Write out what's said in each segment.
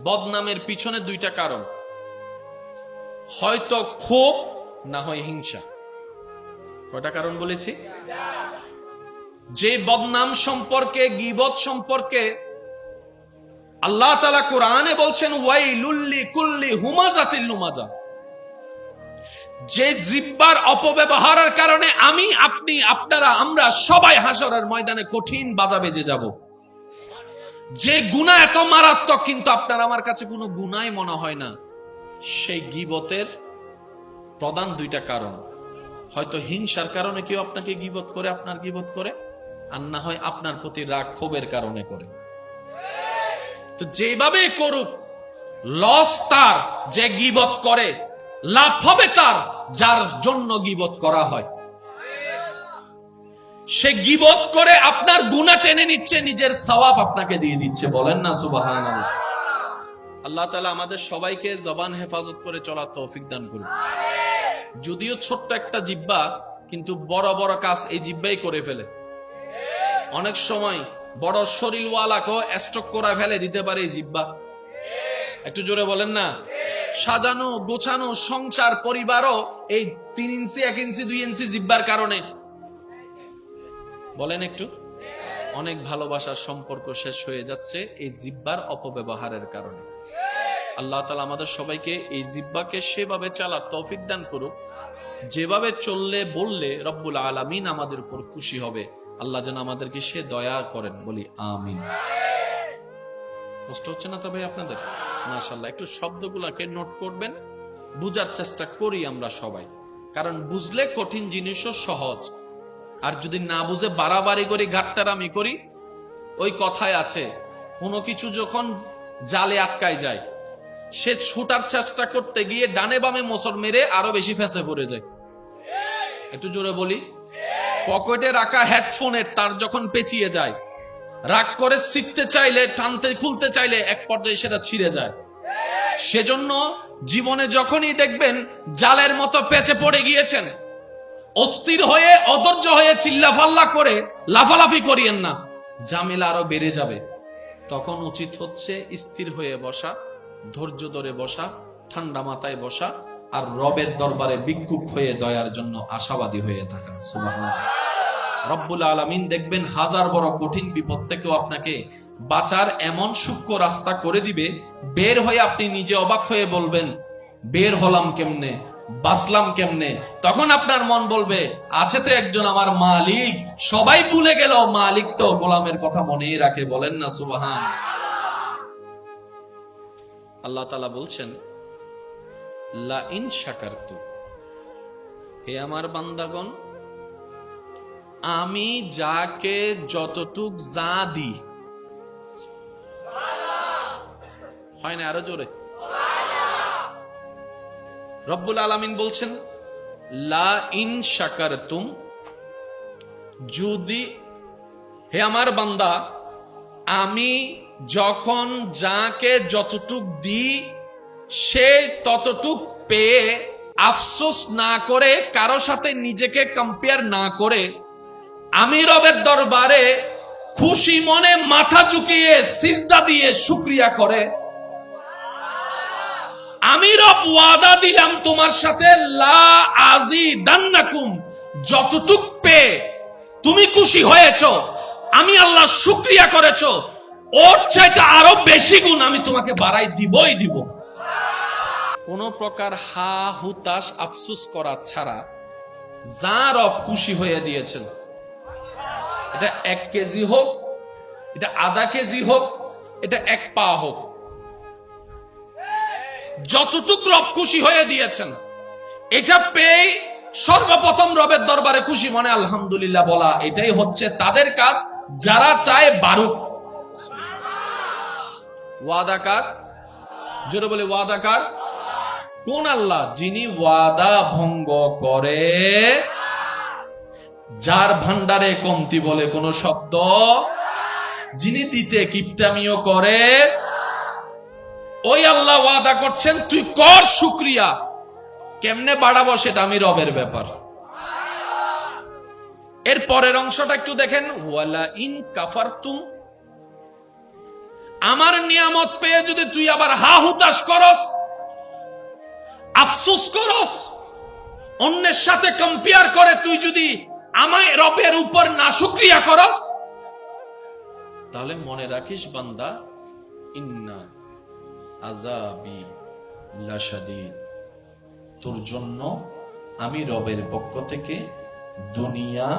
বদনামের পিছনে দুইটা কারণ, হয়তো ক্ষোভ, না হয় হিংসা। কয়টা কারণ বলেছি? যে বদনাম সম্পর্কে, গীবত সম্পর্কে আল্লাহ তাআলা কোরআনে বলছেন ওয়াইলুল লিকুল্লি হুমাযাতিল লুমাযা, যে জিহ্বার অপব্যবহারের কারণে আমি, আপনি, আপনারা, আমরা সবাই হাসরের ময়দানে কঠিন বাজা বেজে যাব। যে গুনাহ এত মারাত্মক কিন্তু আপনার আমার কাছে কোনো গুনাহ মনে হয় না, সেই গীবতের প্রধান দুইটা কারণ, হয়তো হিংসার কারণে কেউ আপনাকে গীবত করে, আপনার গীবত করে, আর না হয় আপনার প্রতি রাগ ক্ষোভের কারণে করে। তো যেভাবে করুক, লস তার যে গীবত করে, লাভ হবে তার যার জন্য গীবত করা হয়। সে গীবত করে আপনার গুনাহ টেনে নিচ্ছে, নিজের সওয়াব আপনাকে দিয়ে দিচ্ছে। বলেন না সুবহানাল্লাহ। আল্লাহ তাআলা আমাদের সবাইকে জবান হেফাজত করে চলার তৌফিক দান করুন। যদিও ছোট্ট একটা জিহ্বা, কিন্তু বড় বড় কাজ এই জিহ্বাই করে ফেলে। অনেক সময় বড় শরীরওয়ালাকেও স্ট্রোক করে ফেলে দিতে পারে এই জিহ্বা। একটু জোরে বলেন না। সাজানো গোছানো সংসার পরিবারও এই 3 ইঞ্চি 1 ইঞ্চি 2 ইঞ্চি জিহ্বার কারণে। বলেন একটু। অনেক ভালোবাসার সম্পর্ক শেষ হয়ে যাচ্ছে এই জিহ্বার অপব্যবহারের কারণে। আল্লাহ তাআলা আমাদের সবাইকে এই জিহ্বাকে সেভাবে চালার তৌফিক দান করুক, যেভাবে চললে বললে রব্বুল আলামিন আমাদের উপর খুশি হবে। আল্লাহ যেন আমাদেরকে সে দয়া করেন, বলি আমিন। কষ্ট হচ্ছে না তবে আপনাদের? মাশাআল্লাহ। একটু শব্দগুলোকে নোট করবেন, বুঝার চেষ্টা করি আমরা সবাই, কারণ বুঝলে কঠিন জিনিসও সহজ। আর যদি না বুঝে বাড়াবাড়ি করি, ঘাটতারামি করি, ওই কথায় আছে, কোনো কিছু যখন জালে আটকায় যায়, সে ছুটার চেষ্টা করতে গিয়ে ডানে বামে মোচড় মেরে আরো বেশি ফেঁসে পড়ে যায়। একটু জোরে বলি। পকেটে রাখা হেডফোনের তার যখন পেঁচিয়ে যায়, রাগ করে ছিঁড়তে চাইলে, টানতে খুলতে চাইলে এক পর্যায়ে সেটা ছিঁড়ে যায়। সেজন্য জীবনে যখনই দেখবেন জালের মতো পেঁচে পড়ে গিয়েছেন, অস্থির হয়ে, অধৈর্য হয়ে চিল্লাফাল্লা করে লাফালাফি করিয়েন না, ঝামেলা আরো বেড়ে যাবে। তখন উচিত হচ্ছে স্থির হয়ে বসা, ধৈর্য ধরে বসা, ঠান্ডা মাথায় বসা, আর রবের দরবারে ভিক্ষুক হয়ে দয়ার জন্য আশাবাদী হয়ে থাকা। সুবহানাল্লাহ। রব্বুল আলামিন দেখবেন হাজার বড় কঠিন বিপদ থেকেও আপনাকে বাঁচার এমন সূক্ষ্ম রাস্তা করে দিবে, বের হয়ে আপনি নিজে অবাক হয়ে বলবেন, বের হলাম কেমনে, বাঁচলাম কেমনে? তখন আপনার মন বলবে, আছে তো একজন আমার মালিক। সবাই ভুলে গেল, মালিক তো গোলামের কথা মনেই রাখে। বলেন না সুবহান। আল্লাহ তাআলা বলছেন, লা ইন শাকারতু, হে আমার বান্দাগণ, আমি যাকে যতটুক যা দিই, হয় না? আরো জোরে। রব্বুল আলামিন বলছেন, লা ইন শাকারতুম, যদি, হে আমার বান্দা, আমি যখন যাকে যতটুক দিই, সে ততটুক পেয়ে আফসোস না করে, কারো সাথে নিজেকে কম্পেয়ার না করে, আমি রবের দরবারে খুশি মনে মাথা ঝুঁকিয়ে সিজদা দিয়ে শুকরিয়া করে, আমি রব ওয়াদা দিলাম তোমার সাথে, লা আজিদান্নাকুম, যতটুক পেয়ে তুমি খুশি হয়েছো, আমি আল্লাহ শুকরিয়া করেছো, ওর চাইতে আরো বেশি গুণ আমি তোমাকে বাড়াই দিবই দিব। কোন প্রকার হা হুতাশ আফসোস করা ছাড়া যা রব খুশি হয়ে দিয়েছেন, এটা 1 কেজি হোক, এটা আধা কেজি হোক, এটা 1 পা হোক, যতটুক রব খুশি হয়ে দিয়েছেন, এটা পেয়ে সর্বপ্রথম রবের দরবারে খুশি মনে আলহামদুলিল্লাহ বলা, এটাই হচ্ছে তাদের কাজ যারা চায় বারুক। ওয়াদাকার, জোরে বলে ওয়াদাকার কোন? আল্লাহ, যিনি ওয়াদা ভঙ্গ করে, যার ভান্ডারে কমতি বলে কোন শব্দ, যিনি দিতে কিপটামিও করে, ওই আল্লাহ ওয়াদা করছেন তুই কর শুকরিয়া। কেমনে বাড়াবো সেটা আমি রবের ব্যাপার। এর পরের অংশটা একটু দেখেন, ওয়ালা ইন কাফারতুম, আমার নিয়ামত পেয়ে যদি তুই আবার হা হুতাশ করস, আফসোস করস, অন্যের সাথে কম্পেয়ার করে তুই যদি আমায় রবের উপর নাশুকরিয়া করস, তাহলে মনে রাখিস বান্দা, ইন্না আযাবি লাশাদীদ, তোর জন্য আমি রবের পক্ষ থেকে দুনিয়া,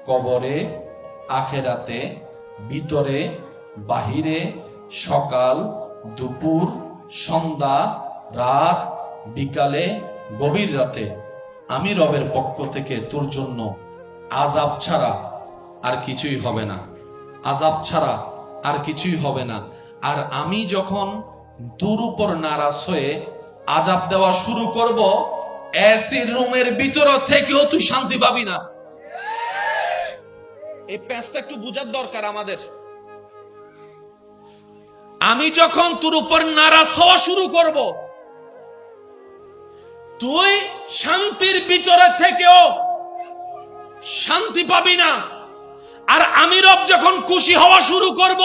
কবরে, আখেরাতে, ভিতরে, বাহিরে, সকাল, দুপুর, সন্ধ্যা, রাত, বিকালে, গভীর রাতে আমি রবের পক্ষ থেকে তোর জন্য আযাব ছাড়া আর কিছুই হবে না, আযাব ছাড়া আর কিছুই হবে না। আর আমি যখন তোর উপর নারাজ হয়ে আযাব দেওয়া শুরু করব, এসির রুমের ভিতর থেকেও তুই শান্তি পাবি না। এই প্যাঁচটা একটু বুঝার দরকার আমাদের। আমি যখন তোর উপর নারাজ হওয়া শুরু করব, তুই শান্তির ভিতরে থেকেও শান্তি পাবি না। আর আমি রব যখন খুশি হওয়া শুরু করব,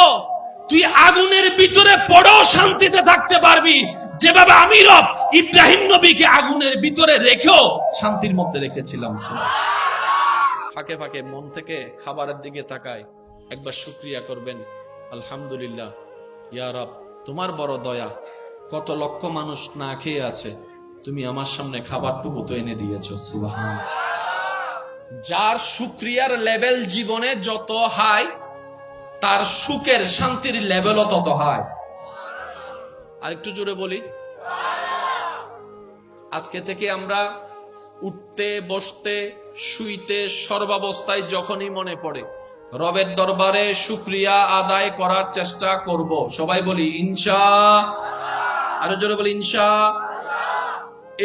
তুই আগুনের ভিতরে পড়েও শান্তিতে থাকতে পারবি, যেভাবে আমি রব ইব্রাহিম নবীকে আগুনের ভিতরে রেখেও শান্তির মধ্যে রেখেছিলাম। ফাঁকে ফাঁকে মন থেকে খাবারের দিকে তাকায়, একবার শুকরিয়া করবেন, আলহামদুলিল্লাহ ইয়া রব, তোমার বড় দয়া, কত লক্ষ মানুষ না খেয়ে আছে, তুমি আমার সামনে খাবারটুকু তো এনে দিয়েছো। সুবহানাল্লাহ। যার শুকরিয়ার লেভেল জীবনে যত হাই, তার সুখের শান্তির লেভেলও তত হাই। আর একটু জোরে বলি, আজকে থেকে আমরা উঠতে, বসতে, শুইতে, সর্বাবস্থায় যখনই মনে পড়ে রবের দরবারে শুকরিয়া আদায় করার চেষ্টা করব। সবাই বলি ইনশাআল্লাহ। আরো জোরে বলি ইনশাআল্লাহ।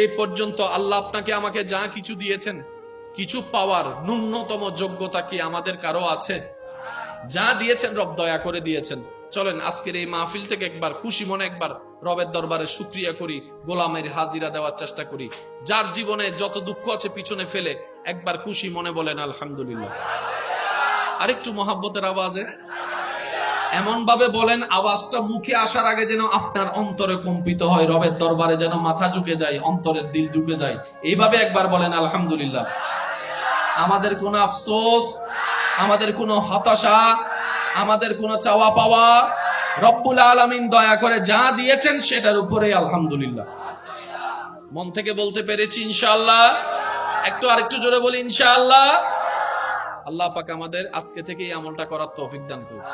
এই পর্যন্ত আল্লাহ আপনাকে আমাকে যা কিছু দিয়েছেন, কিছু পাওয়ার ন্যূনতম যোগ্যতা কি আমাদের কারো আছে? যা দিয়েছেন রব দয়া করে দিয়েছেন। চলেন আজকের এই মাহফিল থেকে একবার খুশি মনে একবার রবের দরবারে শুকরিয়া করি, গোলামের হাজিরা দেওয়ার চেষ্টা করি। যার জীবনে যত দুঃখ আছে পিছনে ফেলে একবার খুশি মনে বলেন আলহামদুলিল্লাহ। আরেকটু মহাব্বতের আওয়াজে এমন ভাবে বলেন, আওয়াজটা মুখে আসার আগে যেন আপনার অন্তরে কম্পিত হয়, রবের দরবারে যেন মাথা ঝুঁকে যায়, অন্তরের দিল ঝুঁকে যায়। এইভাবে একবার বলেন আলহামদুলিল্লাহ। আমাদের কোনো আফসোস, আমাদের কোনো হতাশা, আমাদের কোনো চাওয়া পাওয়া, রব্বুল আলামিন দয়া করে যা দিয়েছেন সেটার উপরে আলহামদুলিল্লাহ। মন থেকে বলতে পেরেছি ইনশাআল্লাহ। একটু আরেকটু জোরে বলি ইনশাআল্লাহ। আল্লাহ পাক আমাদের আজকে থেকে এই আমলটা করার তৌফিক দান করুন।